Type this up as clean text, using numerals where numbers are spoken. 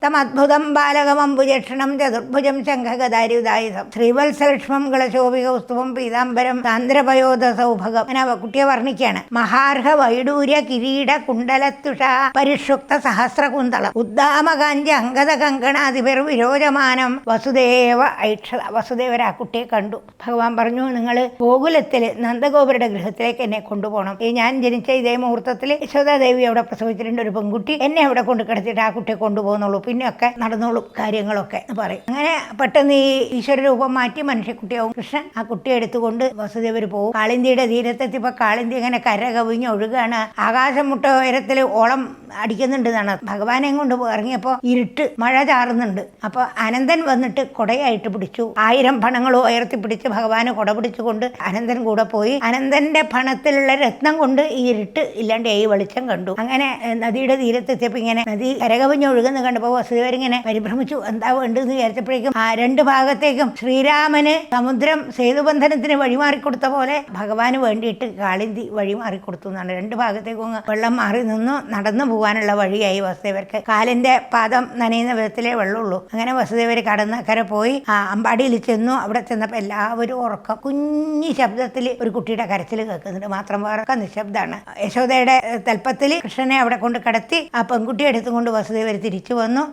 തമദ്ഭുതം ബാലകമംബുജക്ഷണം ചതുർഭുജം ശംഖഗദാരിയുധായുധം ശ്രീവത്സലക്ഷ്മം ഗളശോഭികൗസ്തുഭം പീതാംബരം സാന്ദ്രപയോധ സൗഭഗം. അങ്ങനെ കുട്ടിയെ വർണ്ണിക്കുകയാണ്. മഹാർഹ വൈഡൂര്യ കിരീട കുണ്ടലത്തുഷ പരിഷുക്ത സഹസ്രകുന്തളം ഉദ്ദാമകാഞ്ചി അങ്കദ കങ്കണാതിപർ വിരോചമാനം വസുദേവ ഐക്ഷത. വസുദേവർ ആ കുട്ടിയെ കണ്ടു. ഭഗവാൻ പറഞ്ഞു, നിങ്ങൾ ഗോകുലത്തിൽ നന്ദഗോപരുടെ ഗൃഹത്തിലേക്ക് എന്നെ കൊണ്ടുപോകണം. ഞാൻ ജനിച്ച ഇതേ മുഹൂർത്തത്തിൽ യശോദാദേവി അവിടെ പ്രസവിച്ചിട്ടുണ്ട് ഒരു പെൺകുട്ടി. എന്നെ അവിടെ കൊണ്ട് കിടത്തിയിട്ട് ആ കുട്ടിയെ കൊണ്ടുപോകുന്നുള്ളൂ, പിന്നെയൊക്കെ നടന്നോളും കാര്യങ്ങളൊക്കെ പറയും. അങ്ങനെ പെട്ടെന്ന് ഈ ഈശ്വര രൂപം മാറ്റി മനുഷ്യക്കുട്ടിയാവും കൃഷ്ണൻ. ആ കുട്ടിയെ എടുത്തുകൊണ്ട് വസുദേവർ പോകും. കാളിന്തിയുടെ തീരത്തെത്തിയപ്പോൾ കാളിന്തി ഇങ്ങനെ കര കവിഞ്ഞ് ഒഴുകാണ്. ആകാശം മുട്ട ഉയരത്തിൽ ഓളം അടിക്കുന്നുണ്ട് എന്നാണ്. ഭഗവാനെ കൊണ്ട് ഇറങ്ങിയപ്പോൾ ഇരുട്ട്, മഴ ചാറുന്നുണ്ട്. അപ്പോൾ അനന്തൻ വന്നിട്ട് കൊടയായിട്ട് പിടിച്ചു. 1000 പണങ്ങൾ ഉയർത്തിപ്പിടിച്ച് ഭഗവാന് കൊട പിടിച്ചുകൊണ്ട് അനന്തൻ കൂടെ പോയി. അനന്തന്റെ പണത്തിലുള്ള രത്നം കൊണ്ട് ഈ ഇരുട്ട് ഇല്ലാണ്ട് ഈ വെളിച്ചം കണ്ടു. അങ്ങനെ നദിയുടെ തീരത്തെത്തിയപ്പോൾ ഇങ്ങനെ നദി കരകവിഞ്ഞ് ഒഴുകുന്ന കണ്ടപ്പോൾ വസുദേവരിങ്ങനെ പരിഭ്രമിച്ചു. എന്താ വേണ്ടതെന്ന് വിചാരിച്ചപ്പോഴേക്കും ആ 2 ഭാഗത്തേക്കും ശ്രീരാമന് സമുദ്രം സേതുബന്ധനത്തിന് വഴിമാറിക്കൊടുത്ത പോലെ ഭഗവാന് വേണ്ടിയിട്ട് കാളിന്തി വഴിമാറിക്കൊടുത്തു എന്നാണ്. 2 ഭാഗത്തേക്കും വെള്ളം മാറി നിന്നു നടന്നു പോകാനുള്ള വഴിയായി വസുദേവർക്ക്. കാലിന്റെ പാദം നനയുന്ന വിധത്തിലേ വെള്ളമുള്ളൂ. അങ്ങനെ വസുദേവർ കടന്നക്കരെ പോയി അമ്പാടിയിൽ ചെന്നു. അവിടെ ചെന്നപ്പോൾ എല്ലാവരും ഉറക്കം. കുഞ്ഞി ശബ്ദത്തിൽ ഒരു കുട്ടിയുടെ കരച്ചിൽ കേൾക്കുന്നുണ്ട്. മാത്രം വേറൊക്കെ നിശബ്ദമാണ്. യശോദയുടെ തൽപ്പത്തിൽ കൃഷ്ണനെ അവിടെ കൊണ്ട് കടത്തി ആ പെൺകുട്ടിയെ എടുത്തുകൊണ്ട് വസുദേവർ തിരിച്ചു വന്നു.